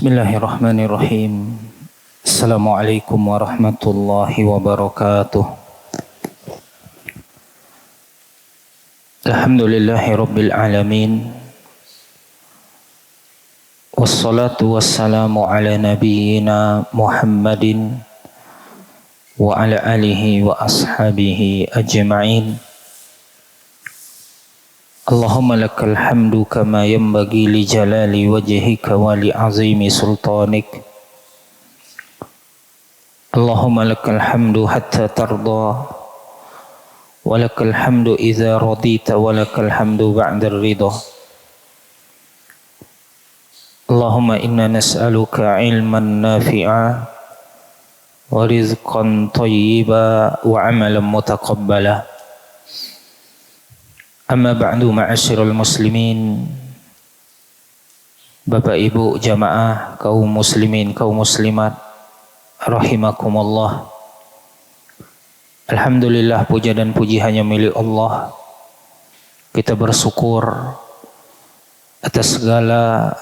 Bismillahirrahmanirrahim. Assalamualaikum warahmatullahi wabarakatuh. Alhamdulillahi rabbil alamin. Wassalatu wassalamu ala nabiyyina Muhammadin wa ala alihi wa ashabihi ajma'in. Allahumma lakal hamdu kama yanbaghi li jalali wajhika wa li azimi sultanik. Allahumma lakal hamdu hatta tarda wa lakal hamdu idza radita wa lakal hamdu ba'da ridha. Allahumma inna nas'aluka ilman nafi'a wa rizqan thayyiba wa amalan mutaqabbala. Amma ba'du, ma'asyiral muslimin, Bapak Ibu jamaah, kaum muslimin, kaum muslimat, rahimakumullah. Alhamdulillah, puja dan puji hanya milik Allah. Kita bersyukur atas segala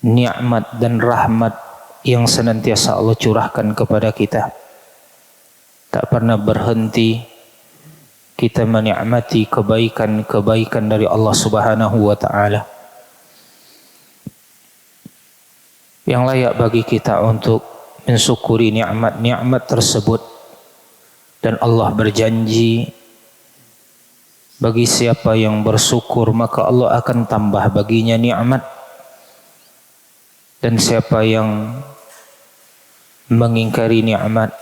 nikmat dan rahmat yang senantiasa Allah curahkan kepada kita. Tak pernah berhenti kita menikmati kebaikan-kebaikan dari Allah Subhanahu wa ta'ala, yang layak bagi kita untuk mensyukuri nikmat-nikmat tersebut. Dan Allah berjanji, bagi siapa yang bersyukur maka Allah akan tambah baginya nikmat, dan siapa yang mengingkari nikmat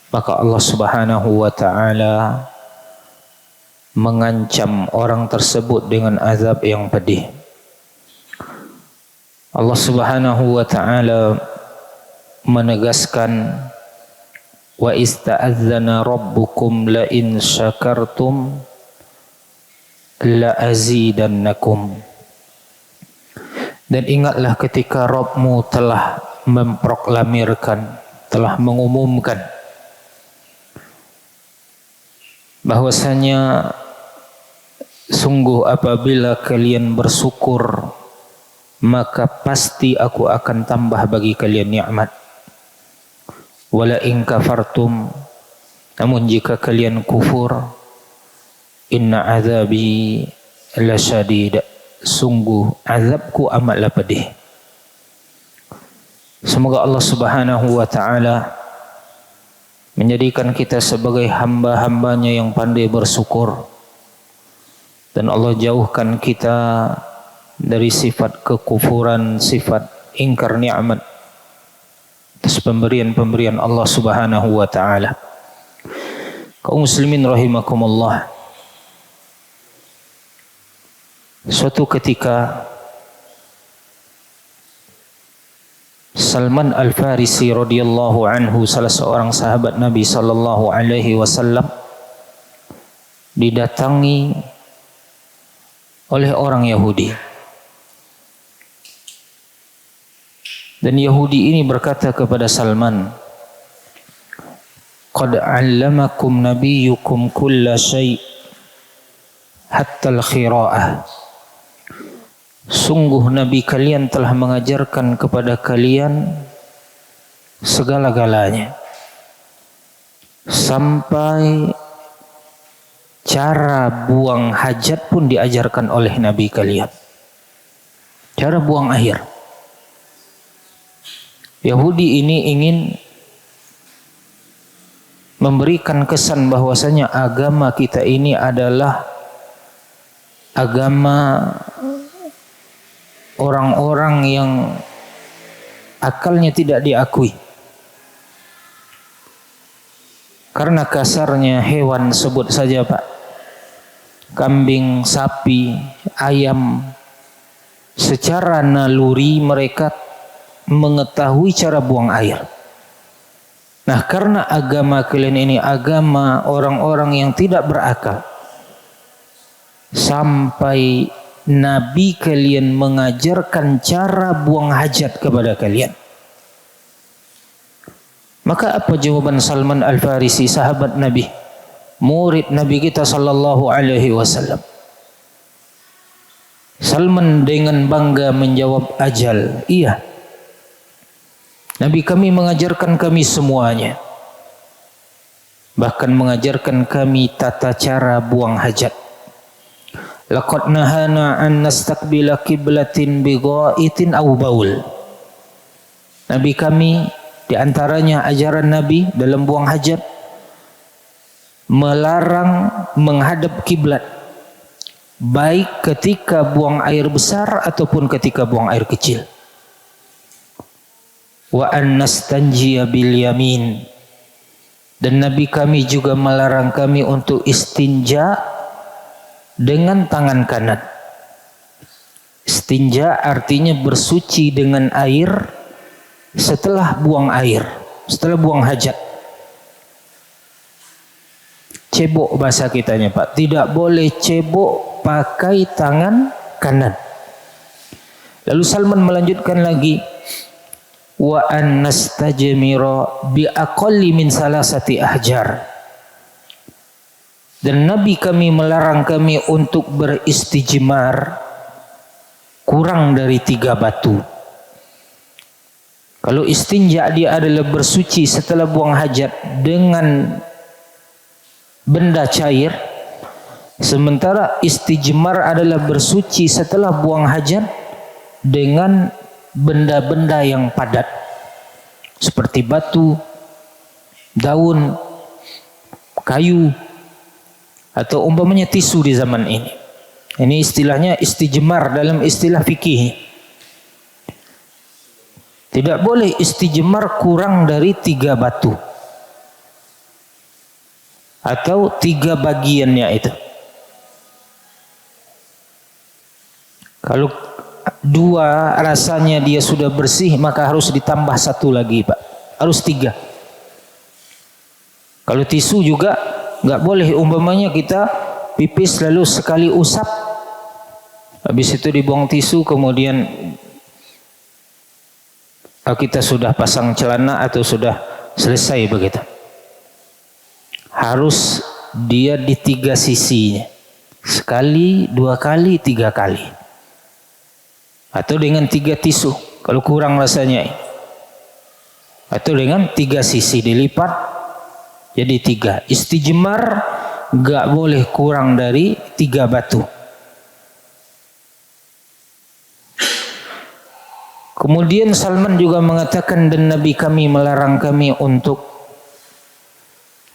maka Allah Subhanahu wa ta'ala mengancam orang tersebut dengan azab yang pedih. Allah Subhanahu wa ta'ala menegaskan, wa ista'adzana rabbukum la in syakartum la azidannakum. Dan ingatlah ketika Rabbmu telah memproklamirkan, telah mengumumkan bahwasanya sungguh apabila kalian bersyukur maka pasti aku akan tambah bagi kalian nikmat. Wala in kafartum, namun jika kalian kufur, inna azabi lasyadid, sungguh azabku amatlah pedih. Semoga Allah Subhanahu wa ta'ala menjadikan kita sebagai hamba-hambanya yang pandai bersyukur, dan Allah jauhkan kita dari sifat kekufuran, sifat ingkar nikmat atas pemberian-pemberian Allah Subhanahu wa ta'ala. Kaum muslimin rahimakumullah, suatu ketika Salman Al-Farisi radhiyallahu anhu, salah seorang sahabat Nabi sallallahu alaihi wasallam, didatangi oleh orang Yahudi. Dan Yahudi ini berkata kepada Salman, "Qad 'allamakum nabiyyukum kulla syai' hatta al-khira'ah." Sungguh Nabi kalian telah mengajarkan kepada kalian segala-galanya, sampai cara buang hajat pun diajarkan oleh Nabi kalian. Cara buang air. Yahudi ini ingin memberikan kesan bahwasanya agama kita ini adalah agama orang-orang yang akalnya tidak diakui. Karena kasarnya hewan, sebut saja Pak, kambing, sapi, ayam, secara naluri mereka mengetahui cara buang air. Nah, karena agama kalian ini agama orang-orang yang tidak berakal, sampai Nabi kalian mengajarkan cara buang hajat kepada kalian. Maka apa jawaban Salman Al-Farisi, sahabat Nabi, murid Nabi kita sallallahu alaihi wasallam? Salman dengan bangga menjawab, ajal, iya. Nabi kami mengajarkan kami semuanya. Bahkan mengajarkan kami tata cara buang hajat. Laqad nahana an nastaqbila qiblatin bi ghaitin aw baul. Nabi kami, di antaranya ajaran Nabi dalam buang hajat, melarang menghadap kiblat, baik ketika buang air besar ataupun ketika buang air kecil. Wa an nastanjiya bil yamin. Dan Nabi kami juga melarang kami untuk istinja dengan tangan kanan. Istinja artinya bersuci dengan air setelah buang air, setelah buang hajat. Cebok bahasa kitanya, Pak. Tidak boleh cebok pakai tangan kanan. Lalu Salman melanjutkan lagi, wa an nastajmira bi aqalli min salasati ahjar. Dan Nabi kami melarang kami untuk beristijmar kurang dari 3 batu. Kalau istinja dia adalah bersuci setelah buang hajat dengan benda cair, sementara istijmar adalah bersuci setelah buang hajat dengan benda-benda yang padat seperti batu, daun, kayu, atau umpamanya tisu di zaman ini. Ini istilahnya istijmar dalam istilah fikih. Tidak boleh istijmar kurang dari 3 batu atau 3 bagiannya itu. Kalau 2 rasanya dia sudah bersih, maka harus ditambah 1 lagi, Pak. Harus 3. Kalau tisu juga nggak boleh, umpamanya kita pipis lalu sekali usap, habis itu dibuang tisu, kemudian kita sudah pasang celana atau sudah selesai begitu. Harus dia di 3 sisinya. Sekali, 2 kali, 3 kali. Atau dengan 3 tisu kalau kurang rasanya. Atau dengan 3 sisi dilipat jadi 3. Istijmar gak boleh kurang dari 3 batu. Kemudian Salman juga mengatakan, dan Nabi kami melarang kami untuk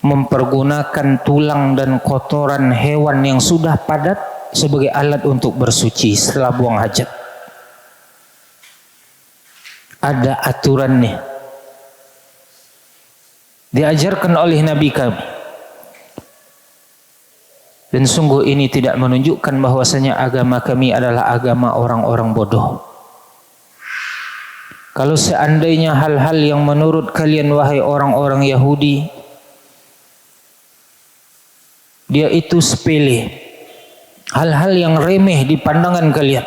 mempergunakan tulang dan kotoran hewan yang sudah padat sebagai alat untuk bersuci setelah buang hajat. Ada aturannya, diajarkan oleh Nabi kami. Dan sungguh ini tidak menunjukkan bahwasanya agama kami adalah agama orang-orang bodoh. Kalau seandainya hal-hal yang menurut kalian wahai orang-orang Yahudi, dia itu sepele, hal-hal yang remeh di pandangan kalian,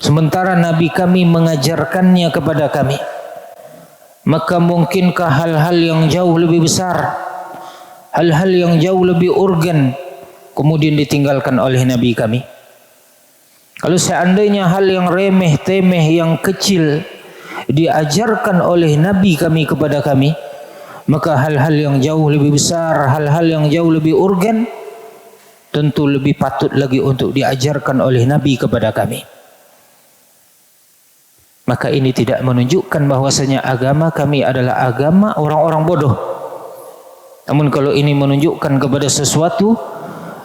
sementara Nabi kami mengajarkannya kepada kami, maka mungkinkah hal-hal yang jauh lebih besar, hal-hal yang jauh lebih urgen kemudian ditinggalkan oleh Nabi kami? Kalau seandainya hal yang remeh temeh yang kecil diajarkan oleh Nabi kami kepada kami, maka hal-hal yang jauh lebih besar, hal-hal yang jauh lebih urgen tentu lebih patut lagi untuk diajarkan oleh Nabi kepada kami. Maka ini tidak menunjukkan bahwasanya agama kami adalah agama orang-orang bodoh. Namun kalau ini menunjukkan kepada sesuatu,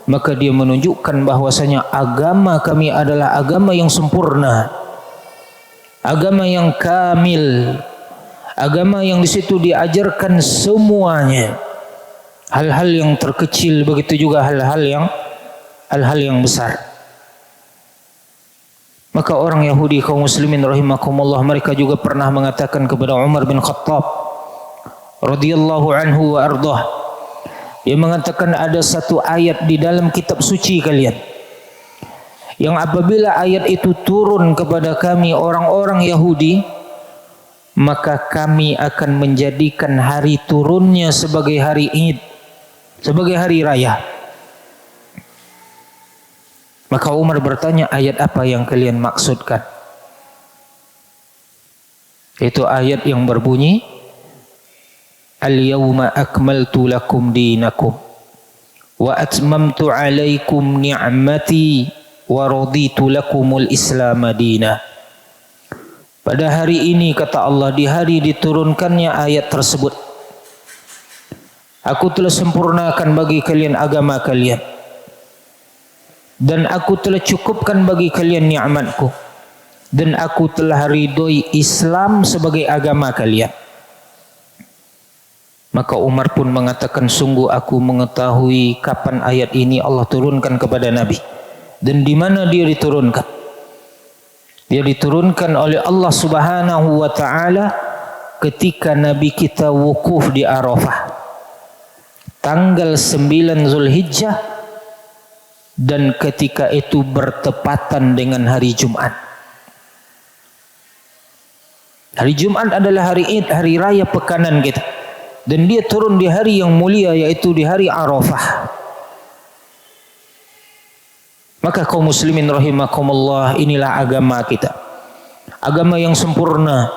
maka dia menunjukkan bahwasanya agama kami adalah agama yang sempurna, agama yang kamil, agama yang di situ diajarkan semuanya, hal-hal yang terkecil, begitu juga hal-hal yang besar. Maka orang Yahudi kaum muslimin rahimakumullah, mereka juga pernah mengatakan kepada Umar bin Khattab radhiyallahu anhu wa ardah, dia mengatakan ada satu ayat di dalam kitab suci kalian yang apabila ayat itu turun kepada kami orang-orang Yahudi, maka kami akan menjadikan hari turunnya sebagai hari Id, sebagai hari raya. Maka Umar bertanya, ayat apa yang kalian maksudkan? Itu ayat yang berbunyi, Al-yawma akmaltu lakum dinakum wa atmamtu alaikum ni'mati wa raditu lakumul Islam madina. Pada hari ini, kata Allah, di hari diturunkannya ayat tersebut, aku telah sempurnakan bagi kalian agama kalian, dan aku telah cukupkan bagi kalian nikmatku, dan aku telah ridhoi Islam sebagai agama kalian. Maka Umar pun mengatakan, sungguh aku mengetahui kapan ayat ini Allah turunkan kepada Nabi dan di mana dia diturunkan. Dia diturunkan oleh Allah Subhanahu wa taala ketika Nabi kita wukuf di Arafah tanggal 9 Zulhijjah, dan ketika itu bertepatan dengan hari Jumat. Hari Jumat adalah hari Id, hari raya pekanan kita, dan dia turun di hari yang mulia, yaitu di hari Arafah. Maka kaum muslimin rahimakumullah, inilah agama kita, agama yang sempurna,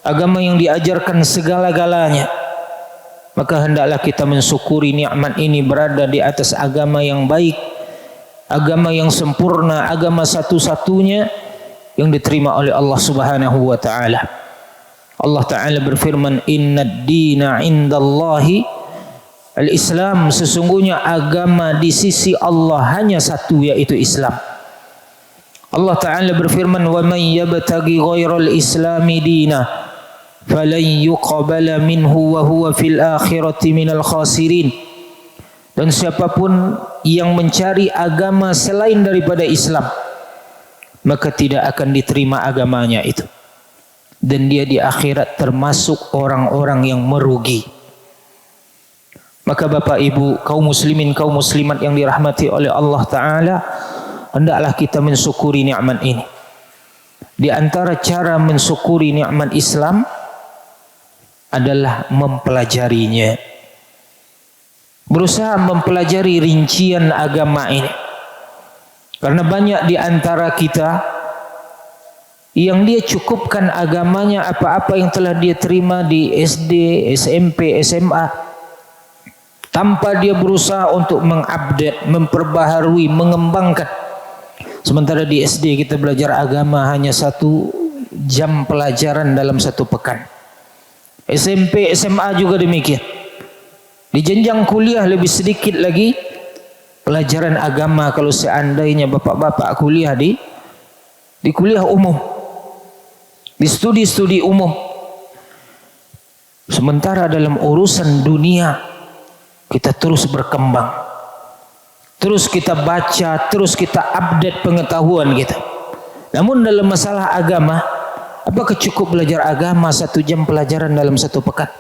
agama yang diajarkan segala-galanya. Maka hendaklah kita mensyukuri nikmat ini berada di atas agama yang baik, agama yang sempurna, agama satu-satunya yang diterima oleh Allah Subhanahu wa taala. Allah taala berfirman, innad dina indallahi al-Islam, sesungguhnya agama di sisi Allah hanya satu, yaitu Islam. Allah taala berfirman, wa may yabtaghi ghairal islami dina falan yuqbala minhu wa huwa fil akhirati minal khasirin. Dan siapapun yang mencari agama selain daripada Islam, maka tidak akan diterima agamanya itu, dan dia di akhirat termasuk orang-orang yang merugi. Maka Bapak Ibu, kaum muslimin, kaum muslimat yang dirahmati oleh Allah Ta'ala, hendaklah kita mensyukuri nikmat ini. Di antara cara mensyukuri nikmat Islam adalah mempelajarinya, berusaha mempelajari rincian agama ini. Karena banyak di antara kita yang dia cukupkan agamanya apa-apa yang telah dia terima di SD, SMP, SMA, tanpa dia berusaha untuk mengupdate, memperbaharui, mengembangkan. Sementara di SD kita belajar agama hanya 1 jam pelajaran dalam 1 pekan. SMP, SMA juga demikian. Di jenjang kuliah lebih sedikit lagi pelajaran agama kalau seandainya bapak-bapak kuliah di kuliah umum, di studi umum. Sementara dalam urusan dunia kita terus berkembang, terus kita baca, terus kita update pengetahuan kita. Namun dalam masalah agama, apakah cukup belajar agama 1 jam pelajaran dalam 1 pekan?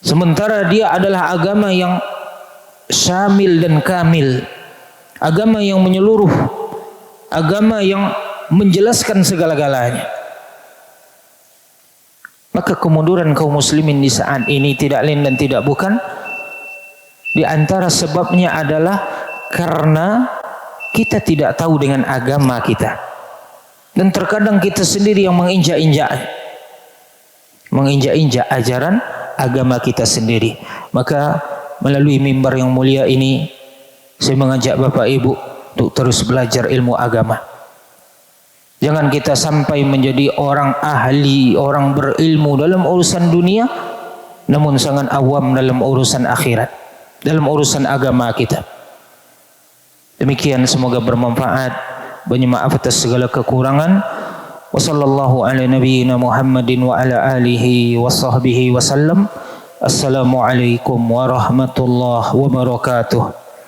Sementara dia adalah agama yang syamil dan kamil, agama yang menyeluruh, agama yang menjelaskan segala-galanya. Maka kemunduran kaum muslimin di saat ini tidak lain dan tidak bukan, di antara sebabnya adalah karena kita tidak tahu dengan agama kita, dan terkadang kita sendiri yang menginjak-injak ajaran agama kita sendiri. Maka melalui mimbar yang mulia ini, saya mengajak Bapak Ibu untuk terus belajar ilmu agama. Jangan kita sampai menjadi orang ahli, orang berilmu dalam urusan dunia, namun sangat awam dalam urusan akhirat, dalam urusan agama kita. Demikian, semoga bermanfaat. Banyak maaf atas segala kekurangan. Wassallallahu ala nabiyyina Muhammadin wa ala alihi wa sahbihi wasallam. Assalamualaikum warahmatullahi wabarakatuh.